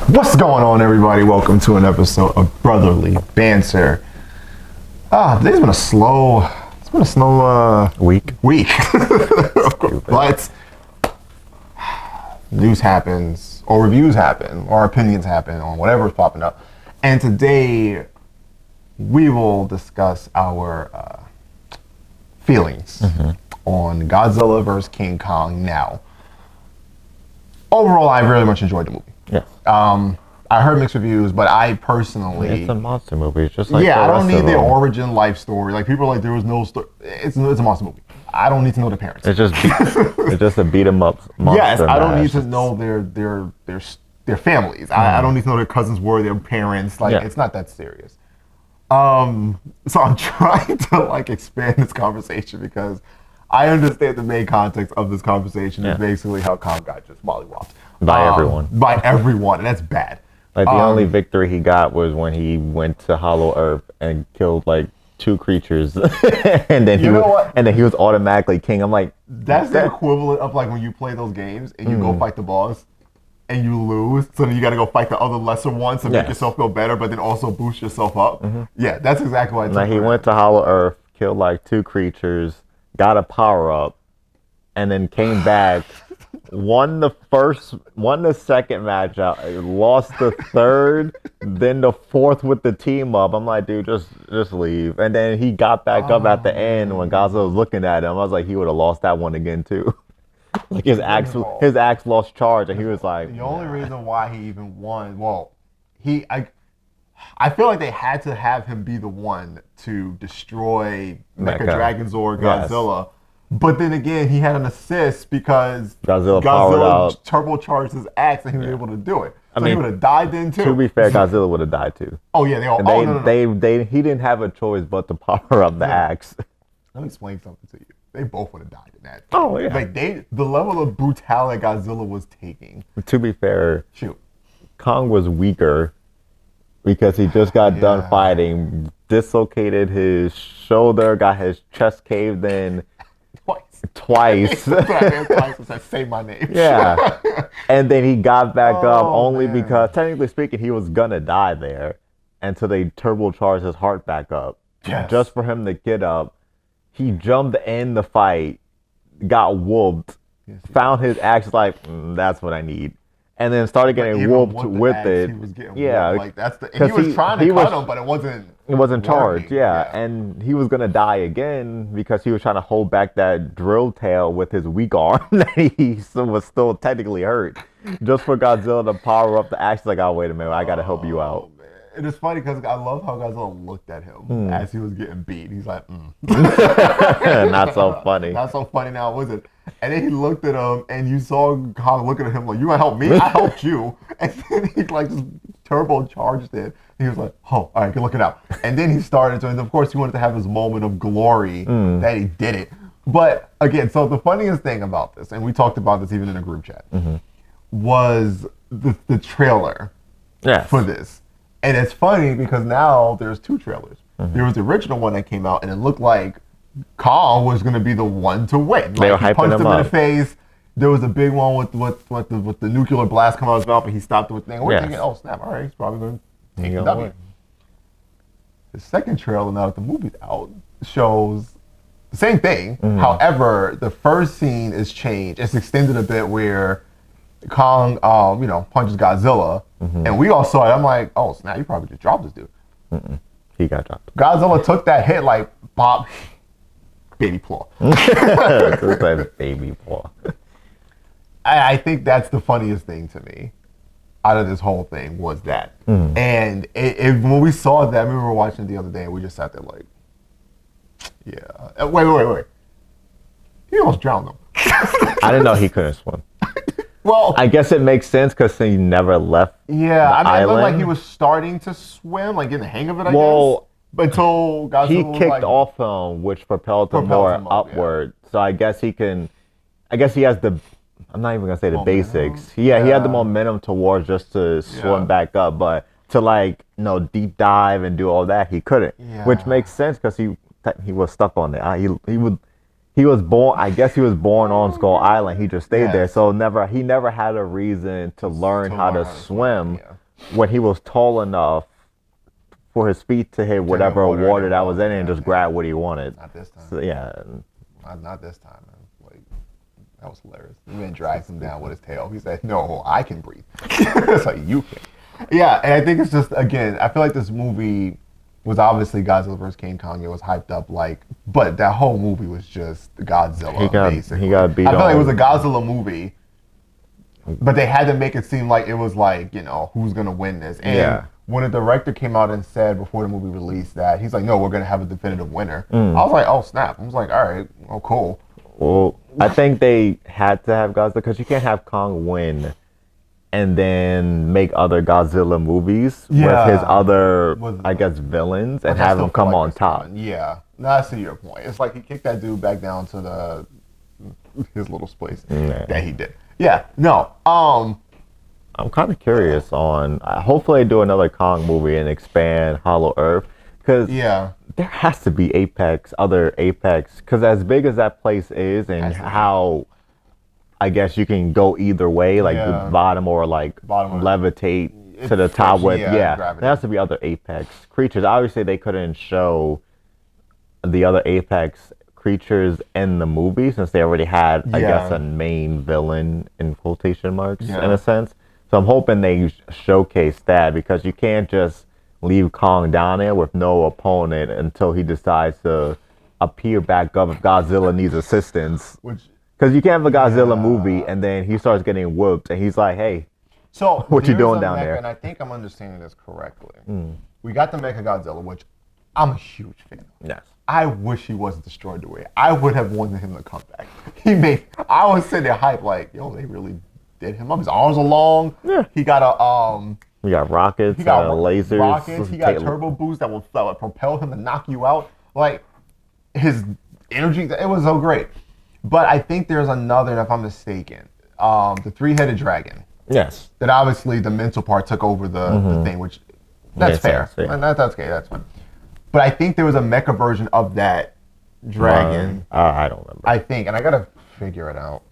What's going on, everybody? Welcome to an episode of Brotherly Banter. Today's been a slow, week. But news happens, or reviews happen, or opinions happen on whatever's popping up. And today, we will discuss our feelings on Godzilla vs. King Kong. Now, overall, I really much enjoyed the movie. Yes. I heard mixed reviews, but I personally... It's a monster movie. It's just like I don't need the origin life story. Like, people are like, there was no story. It's a monster movie. I don't need to know the parents. It's just it's just a beat 'em up monster. Yes, I don't need to know their families. I don't need to know their cousins were, their parents. Like, it's not that serious. So I'm trying to expand this conversation because I understand the main context of this conversation is basically how Kong got just mollywopped. By everyone. By everyone, and that's bad. Like, the only victory he got was when he went to Hollow Earth and killed like 2 creatures, and then he was automatically king. I'm like, that's the equivalent of like when you play those games and you go fight the boss and you lose, so then you got to go fight the other lesser ones to make yourself feel better, but then also boost yourself up. Yeah, that's exactly what I like, he went to Hollow Earth, killed like 2 creatures, got a power up, and then came back. Won the second match out, lost the third, then the fourth with the team up. I'm like, dude, just leave. And then he got back up at the end when Godzilla was looking at him. I was like, he would have lost that one again too. Like, his axe lost charge, and he was like, the only reason why he even won, I feel like they had to have him be the one to destroy Mechadragonzord Godzilla. But then again, he had an assist because Godzilla turbocharged his axe and he was able to do it. So he would have died then too. To be fair, Godzilla would have died too. Oh yeah, they all. He didn't have a choice but to power up the axe. Let me explain something to you. They both would have died in that. Oh yeah. Like, the level of brutality Godzilla was taking. To be fair, Kong was weaker because he just got done fighting, dislocated his shoulder, got his chest caved in. Twice. I say my name. Yeah. And then he got back up only because, technically speaking, he was gonna die there until they turbocharged his heart back up. Yes. Just for him to get up. He jumped in the fight, got whooped, found his axe, like, that's what I need. And then started getting whooped with it. He was getting whooped. He was trying to cut him, but it wasn't charged. And he was gonna die again because he was trying to hold back that drill tail with his weak arm that he was still technically hurt. Just for Godzilla to power up the axe, like, oh, wait a minute, I gotta help you out. Man. And it's funny because I love how Godzilla looked at him as he was getting beat. He's like, Not so funny. Not so funny now, was it? And then he looked at him, and you saw Kong looking at him like, you gonna help me? I helped you. And then he just turbocharged it. He was like, oh, all right, good looking out. And then he started to, and of course he wanted to have his moment of glory that he did it. But again, so the funniest thing about this, and we talked about this even in a group chat, was the trailer for this. And it's funny because now there's 2 trailers. There was the original one that came out, and it looked like Kong was going to be the one to win. They were hyping him up. He punched him in the face. There was a big one with the nuclear blast coming out of his mouth, but he stopped it with thing. We're thinking, oh snap! All right, he's probably going to take the W. The second trailer, now that the movie's out, shows the same thing. However, the first scene is changed. It's extended a bit where Kong, punches Godzilla, and we all saw it. I'm like, oh snap! You probably just dropped this dude. He got dropped. Godzilla took that hit like pop, baby claw. Baby claw. I think that's the funniest thing to me out of this whole thing was that. And when we saw that, we were watching it the other day, and we just sat there like, yeah. Wait. He almost drowned him. I didn't know he couldn't swim. Well, I guess it makes sense because he never left. Yeah, I mean, it looked like he was starting to swim, like getting the hang of it. I guess. But until Godzilla he kicked off him, which propelled him more upward. Yeah. So I guess he can. I guess he has the. I'm not even gonna say the basics. He had the momentum towards just to swim back up, but to deep dive and do all that, he couldn't. Yeah. Which makes sense because he was stuck on it. he was born. I guess he was born on Skull Island. He just stayed there, Yes. so he never had a reason to learn how to swim Yeah. when he was tall enough for his feet to hit whatever water water in that the was boat, in it and yeah, just yeah. grab what he wanted. Not this time. So yeah, Not this time, man. Like, that was hilarious. The man drags him down with his tail. He said, "No, I can breathe." It's like, you can. Yeah, and I think it's just, again, I feel like this movie was obviously Godzilla vs. King Kong. It was hyped up but that whole movie was just Godzilla, basically. he got beat I feel like it on. was a Godzilla movie, but they had to make it seem like it was like, who's going to win this? And Yeah. when the director came out and said before the movie released that, he's like, no, we're going to have a definitive winner. I was like, oh, snap. I was like, all right, oh, cool. Well, I think they had to have Godzilla because you can't have Kong win and then make other Godzilla movies with his other, I guess, villains and have him come on top. Yeah, no, I see your point. It's like he kicked that dude back down to his little place that he did. Yeah, no. I'm kind of curious on. Hopefully, they do another Kong movie and expand Hollow Earth because there has to be other Apex, because as big as that place is and how, I guess you can go either way, like the bottom or like levitate to the top with, there has to be other Apex creatures. Obviously, they couldn't show the other Apex creatures in the movie since they already had, I guess, a main villain in quotation marks in a sense. So I'm hoping they showcase that, because you can't just leave Kong down there with no opponent until he decides to appear back up if Godzilla needs assistance. Because you can't have a Godzilla movie and then he starts getting whooped and he's like, hey, so what you doing down there? And I think I'm understanding this correctly. We got the Mecha Godzilla, which I'm a huge fan of. Yes. I wish he wasn't destroyed the way. I would have wanted him to come back. I was sitting there hyped like, yo, they really did him up. His arms are long. Yeah. He got he got rockets, lasers. Rockets. He got turbo boost that will propel him to knock you out. Like, his energy, it was so great. But I think there's another, and if I'm mistaken, the three-headed dragon. Yes. That obviously the mental part took over the thing, which that's fair. Sense, yeah. And that's okay, that's fine. But I think there was a mecha version of that dragon. I don't remember. I think, and I gotta figure it out.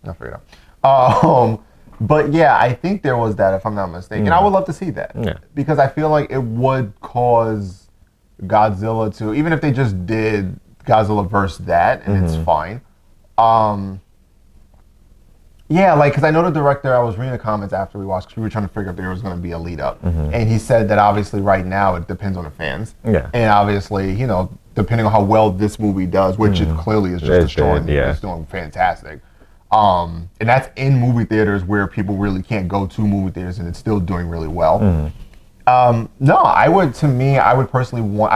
I'll figure it out. But yeah, I think there was that, if I'm not mistaken. I would love to see that. Yeah. Because I feel like it would cause Godzilla to, even if they just did Godzilla versus that, and it's fine. Yeah, like, because I know the director, I was reading the comments after we watched, because we were trying to figure if there was going to be a lead up. And he said that obviously right now it depends on the fans. Yeah. And obviously, depending on how well this movie does, which it clearly is just destroying, it's doing fantastic. And that's in movie theaters where people really can't go to movie theaters, and it's still doing really well. No, I would personally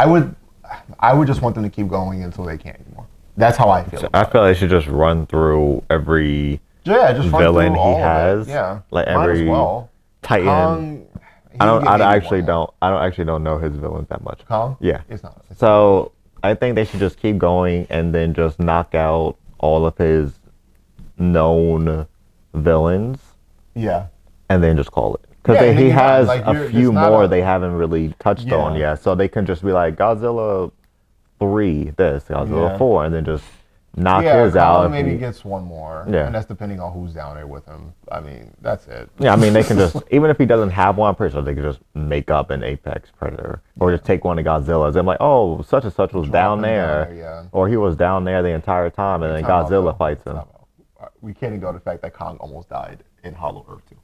I would just want them to keep going until they can't anymore. That's how I feel. I feel like they should just run through every villain he has. Yeah, like every Titan. Kong, I don't actually don't know his villains that much. Kong? Yeah. It's not. So I think they should just keep going and then just knock out all of his known villains. Yeah. And then just call it. Because he has a few more they haven't really touched on yet. So they can just be like, Godzilla 3, Godzilla 4, and then just knock his out. Maybe gets one more. Yeah. And that's depending on who's down there with him. I mean, that's it. Yeah, I mean, they can just, even if he doesn't have one, I'm pretty sure they can just make up an Apex Predator. Or just take one of Godzilla's. I'm like, oh, such and such was down there. Or he was down there the entire time, and then Godzilla fights him. We can't ignore the fact that Kong almost died in Hollow Earth, too.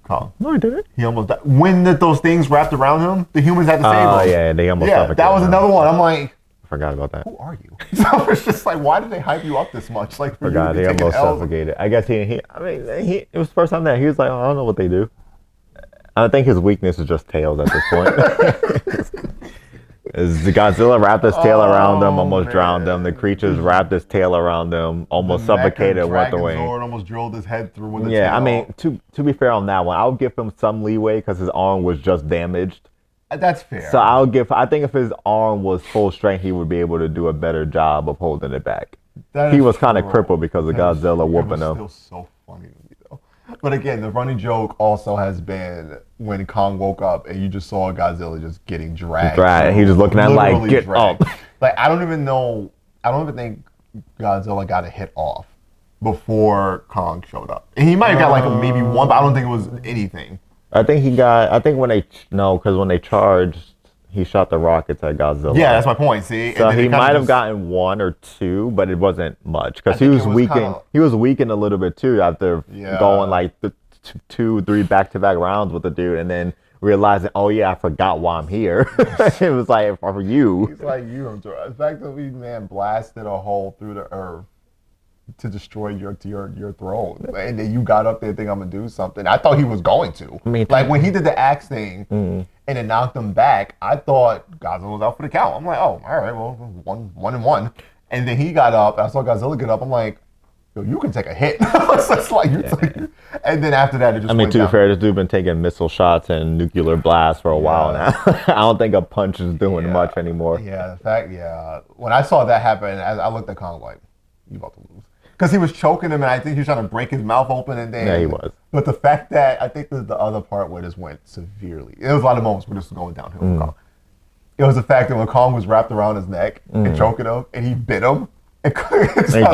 Kong. No, he didn't. He almost died. When those things wrapped around him, the humans had to save him. Oh, yeah, they almost suffocated that was another one. I'm like, I forgot about that. who are you? So it's just like, why did they hype you up this much? Like, forgot, they almost suffocated. I guess it was the first time that he was like, oh, I don't know what they do. I think his weakness is just tails at this point. Is the Godzilla wrapped his tail around them, almost drowned them. The creatures wrapped his tail around them, almost suffocated, went away. Almost drilled his head through with a tail. Yeah, I mean, to be fair on that one, I'll give him some leeway because his arm was just damaged. That's fair. So I think if his arm was full strength, he would be able to do a better job of holding it back. He was kind of crippled because of Godzilla whooping him. It was still so funny to me, though. But again, the running joke also has been when Kong woke up and you just saw Godzilla just getting dragged. Right. He was looking at him like, Literally get dragged. up. Like, I don't even think Godzilla got a hit off before Kong showed up. And he might have got like maybe one, but I don't think it was anything. I think when they, no, because when they charged, he shot the rockets at Godzilla. Yeah, that's my point. See, so he might have gotten one or two, but it wasn't much because he was weakened. He was weakened a little bit too after going like the 2-3 back-to-back rounds with the dude, and then realizing, oh yeah, I forgot why I'm here. It was like for you. He's like you. The fact that we blasted a hole through the earth to destroy your throne, and then you got up there thinking I'm gonna do something. I thought he was going to. I mean, like when he did the axe thing and it knocked him back, I thought Godzilla was out for the count. I'm like, oh, all right, well, 1-1. And then he got up. I saw Godzilla get up. I'm like, yo, you can take a hit. It's like and then after that, it just. I mean, to be fair, this dude been taking missile shots and nuclear blasts for a while now. I don't think a punch is doing much anymore. Yeah, the fact, when I saw that happen, I looked at Kong like, you about to lose. Because he was choking him, and I think he was trying to break his mouth open, and then. Yeah, he was. But the fact that I think the other part where this went severely, there was a lot of moments where this was going downhill with Kong. It was the fact that when Kong was wrapped around his neck and choking him, and he bit him, and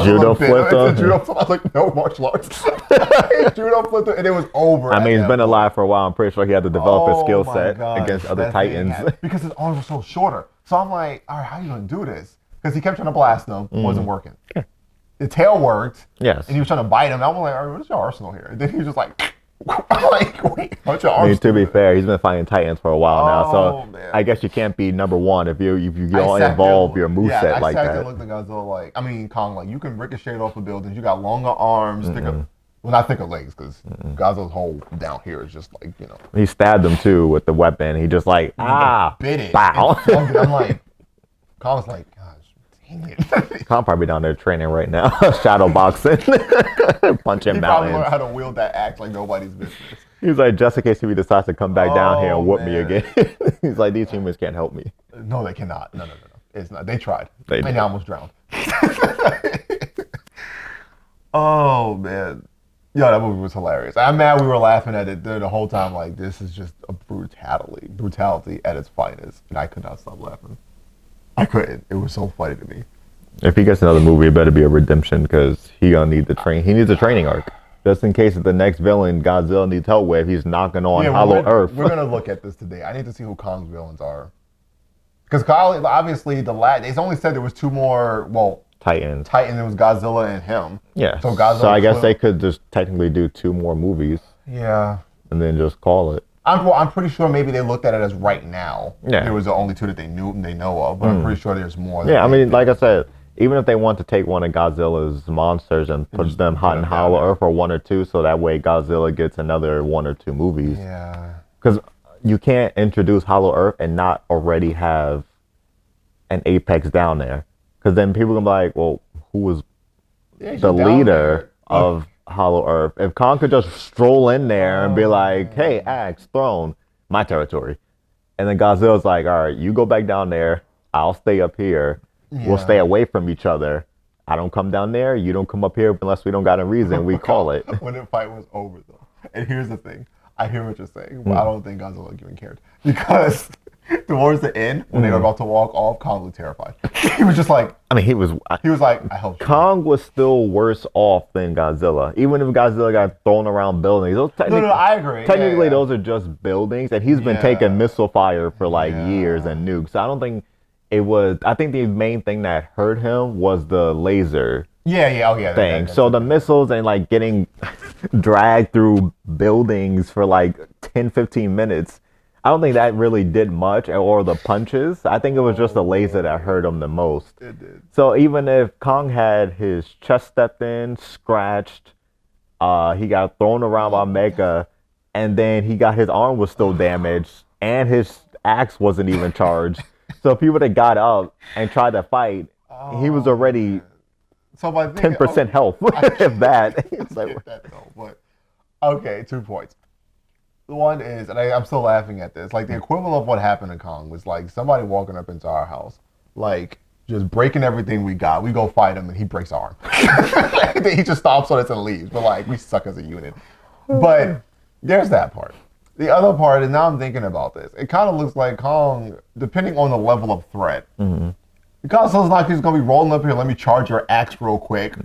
judo flipped him. Judo flip. I was like, no martial arts. He judo flipped him, and it was over. I mean, he's been alive for a while. I'm pretty sure he had to develop his skill set against other titans. Because his arms were so shorter. So I'm like, all right, how are you going to do this? Because he kept trying to blast him, wasn't working. The tail worked. Yes. And he was trying to bite him. And I was like, all right, what's your arsenal here? And then he was just like, I'm like, wait, what's your arsenal? I mean, to be fair, he's been fighting titans for a while now. So man. I guess you can't be number one if you don't involve your moveset like that. I looked at Godzilla like, I mean, Kong, like, you can ricochet off of buildings. You got longer arms, thicker, well, not thicker legs, because Godzilla's whole down here is just like, He stabbed him too with the weapon. He just like, bit it. Bow. I'm like, Kong's like, Kong probably down there training right now, shadow boxing, punching mountains. He probably learned how to wield that axe like nobody's business. He's like, just in case if he decides to come back down here and whoop me again. He's like, these humans can't help me. No, they cannot. No. It's not. They tried. They almost drowned. Oh man, yo, that movie was hilarious. I'm mad we were laughing at it the whole time. Like, this is just a brutality at its finest, and I could not stop laughing. I couldn't. It was so funny to me. If he gets another movie, it better be a redemption because he gonna need the train. He needs a training arc just in case if the next villain Godzilla needs help with, he's knocking on Hollow Earth. We're gonna look at this today. I need to see who Kong's villains are because obviously they only said there was two more. Well, Titans. It was Godzilla and him. Yeah. So Godzilla. So I guess they could just technically do 2 more movies. Yeah. And then just call it. I'm pretty sure maybe they looked at it as right now. Yeah. There was the only 2 that they know of, but I'm pretty sure there's more. Yeah, I mean, like I said, even if they want to take one of Godzilla's monsters and put them hot in Hollow Earth for 1 or 2, so that way Godzilla gets another 1 or 2 movies. Yeah. Because you can't introduce Hollow Earth and not already have an Apex down there. Because then people can be like, well, who was the leader of Hollow Earth? If Kong could just stroll in there and be like, hey, axe, throne, my territory. And then Godzilla's like, all right, you go back down there. I'll stay up here. Yeah. We'll stay away from each other. I don't come down there. You don't come up here unless we don't got a reason. We call it. When the fight was over, though. And here's the thing. I hear what you're saying, but I don't think Godzilla even cared. Because towards the end, when they were about to walk off, Kong looked terrified. He was just like... I mean, he was like, I helped you. Kong was still worse off than Godzilla. Even if Godzilla got thrown around buildings. No, I agree. Technically, those are just buildings. And he's been taking missile fire for like years and nukes. So I don't think it was... I think the main thing that hurt him was the laser thing. So the missiles and like getting dragged through buildings for like 10, 15 minutes... I don't think that really did much, or the punches. I think it was just the laser that hurt him the most. It did. So even if Kong had his chest stepped in, scratched, he got thrown around by Mecha, and then his arm was still damaged, and his axe wasn't even charged. So if he would have got up and tried to fight, he was already 10% health, if that. It's like, okay, 2 points. One is, and I'm still laughing at this, like the equivalent of what happened to Kong was like somebody walking up into our house, like just breaking everything we got. We go fight him and he breaks our arm. He just stomps on us and leaves. But like, we suck as a unit. But there's that part. The other part, and now I'm thinking about this, it kind of looks like Kong, depending on the level of threat. It kind of sounds like he's going to be rolling up here, let me charge your axe real quick.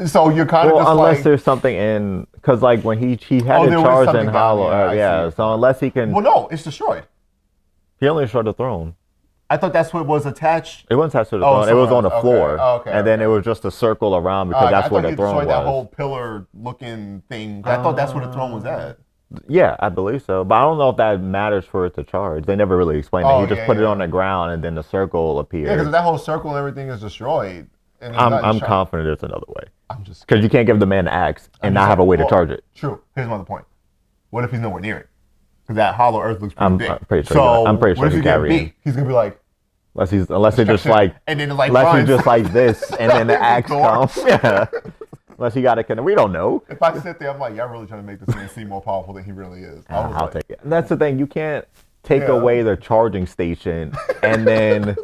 So you're kind of just unless like... there's something in, because like when he had it charged in Hollow Earth, yeah. So unless he can... Well, no, it's destroyed. He only destroyed the throne. I thought that's what was attached. It wasn't attached to the throne. It was on the floor. Okay. And then it was just a circle around because that's where the throne was. That whole pillar-looking thing. I thought that's where the throne was at. Yeah, I believe so. But I don't know if that matters for it to charge. They never really explained it. He just put it on the ground and then the circle appeared. Yeah, because that whole circle and everything is destroyed. And I'm confident there's another way. I'm just... Because you can't give the man an axe and not have a way to charge it. True. Here's my other point. What if he's nowhere near it? Because that Hollow Earth looks pretty big. I'm pretty sure he's carrying. He's going to be like... Unless he just like... And then like unless he's just like this and then the axe comes. Yeah. Unless he got it, we don't know. If I sit there, I'm like, y'all really trying to make this man seem more powerful than he really is. I'll take it. And that's the thing. You can't take away the charging station and then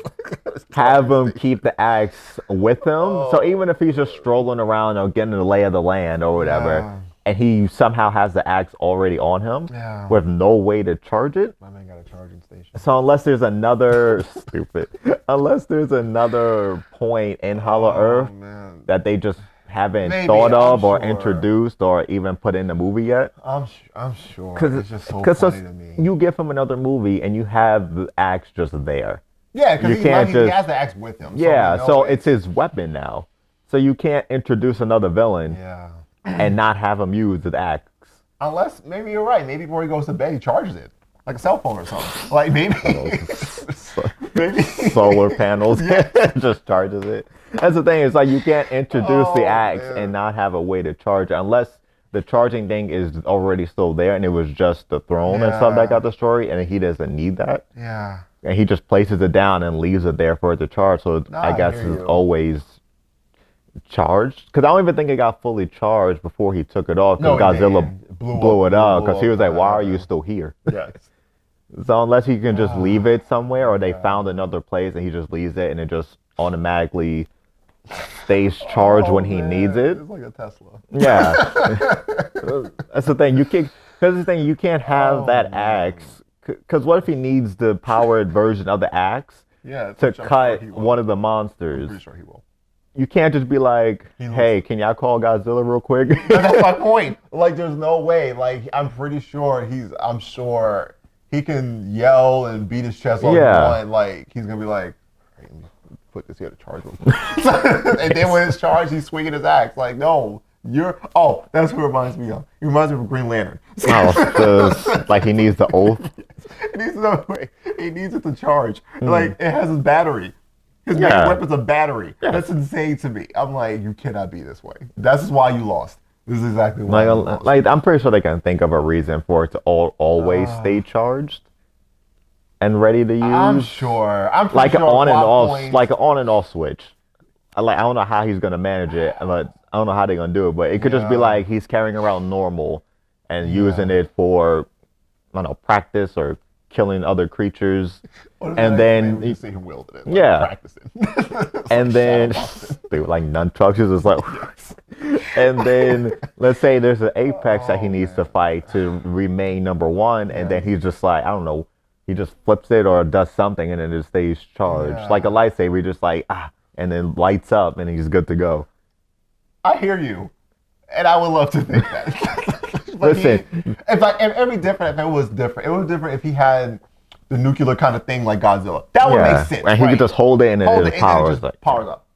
have him keep the axe with him. So even if he's just strolling around or getting the lay of the land or whatever, and he somehow has the axe already on him with no way to charge it. My man got a charging station. So unless there's another unless there's another point in Hollow Earth that they just haven't thought of or introduced or even put in the movie yet. I'm sure. Because it's just so funny to me. You give him another movie and you have the axe just there. Yeah, because he has the axe with him. Yeah, so it's his weapon now. So you can't introduce another villain and not have him use the axe. Unless, maybe you're right. Maybe before he goes to bed, he charges it. Like a cell phone or something. Like maybe. Maybe. Solar panels. Just charges it. That's the thing. It's like you can't introduce the axe and not have a way to charge it unless the charging thing is already still there and it was just the throne and stuff that got destroyed and he doesn't need that. Yeah. And he just places it down and leaves it there for it to charge. So I guess it's always charged. Because I don't even think it got fully charged before he took it off because Godzilla blew it up because he was like, why are you still here? Yes. So unless he can just leave it somewhere or they found another place and he just leaves it and it just automatically stays charged when he needs it. It's like a Tesla. Yeah. That's the thing. You can't have that axe. Because what if he needs the powered version of the axe to cut one of the monsters? I'm pretty sure he will. You can't just be like, hey, can y'all call Godzilla real quick? That's my point. Like, there's no way. Like, I'm sure he can yell and beat his chest all he wants. Like, he's going to be like, hey, let me put this here to charge him. And then when it's charged, he's swinging his axe. Like, no, that's what it reminds me of. It reminds me of Green Lantern. Like he needs the oath. He needs it to charge. Like, it has his battery. His main weapon's a battery. That's insane to me. I'm like, you cannot be this way. That's why you lost. This is exactly why you lost. Like, I'm pretty sure they can think of a reason for it to always stay charged and ready to use. I'm sure. Like an on and off switch. I don't know how he's gonna manage it. I don't know how they're gonna do it, but it could just be like he's carrying around normal and using it for, I don't know, practice or killing other creatures, and then you see him wielding it, practicing. And then they were like nunchucks, just like, and then let's say there's an apex that he needs to fight to remain number one, and then he's just like, I don't know, he just flips it or does something, and then it stays charged like a lightsaber. He just like and then lights up, and he's good to go. I hear you, and I would love to think that. Listen, it'd be different if it was different. It was different if he had the nuclear kind of thing like Godzilla. That would make sense. And he could just hold it and then it powers up.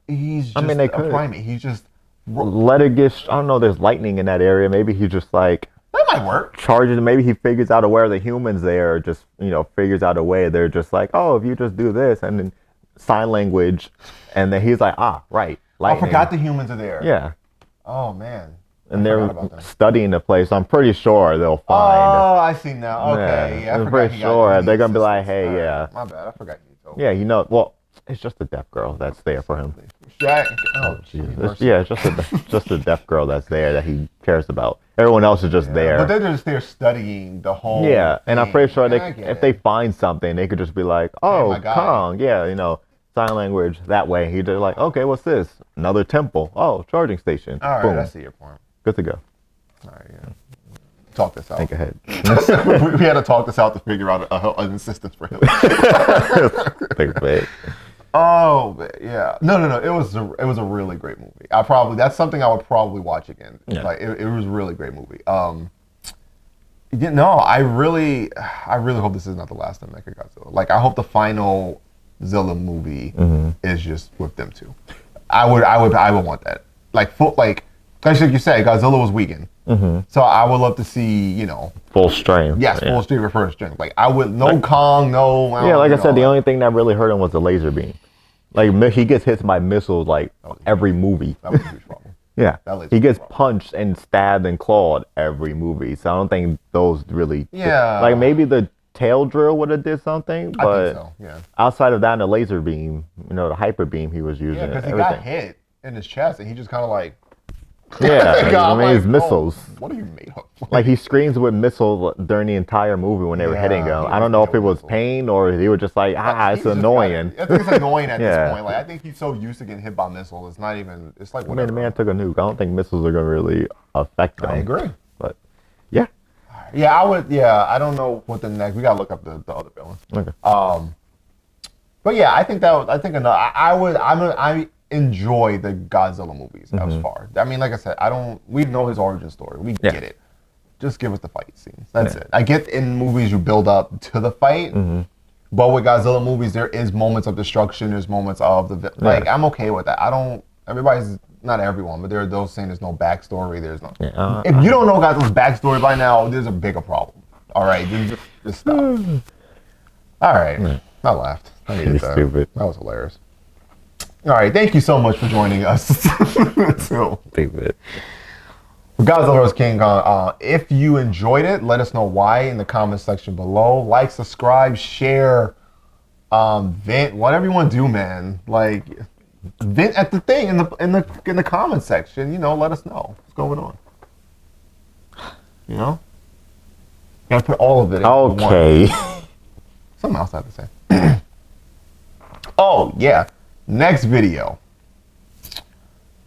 He's just a primate. He's just let it get. I don't know. There's lightning in that area. Maybe he just like that might work. Charges. Maybe he figures out where the humans there. Just figures out a way. They're just like, oh, if you just do this and then sign language, and then he's like, right. Lightning. I forgot the humans are there. Yeah. Oh man. And they're studying the place. I'm pretty sure they'll find. Oh, I see now. Okay, I'm pretty sure they're gonna be like, "Hey, my bad, I forgot you told. Yeah, well, it's just a deaf girl that's there for him. Oh, Jesus. It's just a deaf girl that's there that he cares about. Everyone else is just there. But they're just there studying the whole. Yeah, and I'm pretty sure if they find something, they could just be like, "Oh, Kong, sign language that way." He's just like, "Okay, what's this? Another temple? Oh, charging station." All right, I see your point. Good to go. All right, yeah. talk this out. Think ahead. We had to talk this out to figure out an assistance for him. Think big. Oh yeah, no. It was a really great movie. That's something I would probably watch again. Yeah. Like it was a really great movie. I really hope this is not the last time Mechagodzilla. Like I hope the final Zilla movie is just with them two. I would want that. Like you said, Godzilla was weakened. So I would love to see, full strength. Yes, full strength or first strength. Like I would Kong, no. Yeah, like I said, the only thing that really hurt him was the laser beam. Like he gets hit by missiles like every movie. That was a huge problem. Yeah, he gets punched and stabbed and clawed every movie. So I don't think those really. Yeah. Like maybe the tail drill would have did something, but I think so. Yeah. Outside of that, and the laser beam, the hyper beam he was using. Yeah, because he got hit in his chest, and he just kind of like. Yeah, it's missiles. What are you made of? Like he screams with missiles during the entire movie when they were hitting him. I don't know if it was pain or he was just like, it's annoying. I think it's annoying at this point. Like I think he's so used to getting hit by missiles. It's not even. It's like whatever. The man took a nuke. I don't think missiles are gonna really affect him. I agree. But yeah. Yeah, I would. Yeah, I don't know what the next. We gotta look up the other villain. Okay. But yeah, I think that. I think enough. I enjoy the Godzilla movies as far. I mean, like I said, we know his origin story. We get it. Just give us the fight scenes. That's it. I get in movies you build up to the fight, but with Godzilla movies, there is moments of destruction. There's moments of like I'm okay with that. Everybody's not everyone, but there are those saying there's no backstory. There's no. If you don't know Godzilla's backstory by now, there's a bigger problem. All right, just stop. All right, I laughed. I needed that. Stupid. That was hilarious. All right, thank you so much for joining us. Stupid. Godzilla vs King Kong. If you enjoyed it, let us know why in the comment section below. Like, subscribe, share, vent, whatever you want to do, man. Like, vent at the thing in the comment section. Let us know what's going on. Gotta put all of it in Okay. Something else I have to say. Oh yeah. Next video.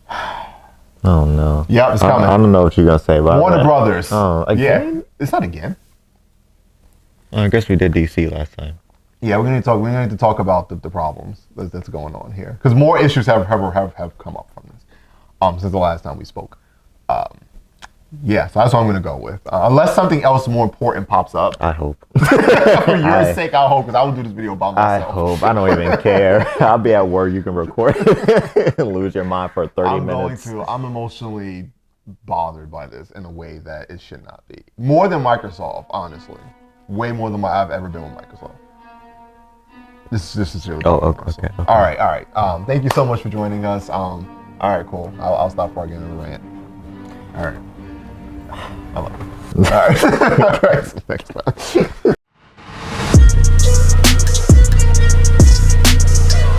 Oh no. Yeah, it's coming. I don't know what you're gonna say about Warner that. Brothers. Oh, again? Yeah, it's not again. I guess we did DC last time. Yeah, we need to talk about the problems that's going on here because more issues have come up from this since the last time we spoke. Yeah, so that's what I'm gonna go with. Unless something else more important pops up. I hope. For your sake, I hope, because I will do this video by myself. I hope. I don't even care. I'll be at work. You can record and lose your mind for 30 minutes. I'm emotionally bothered by this in a way that it should not be. More than Microsoft, honestly. Way more than I've ever been with Microsoft. This is really okay. All right. Thank you so much for joining us. All right, cool. I'll stop before I get in a rant. All right. I love you. All right. All right. Next time.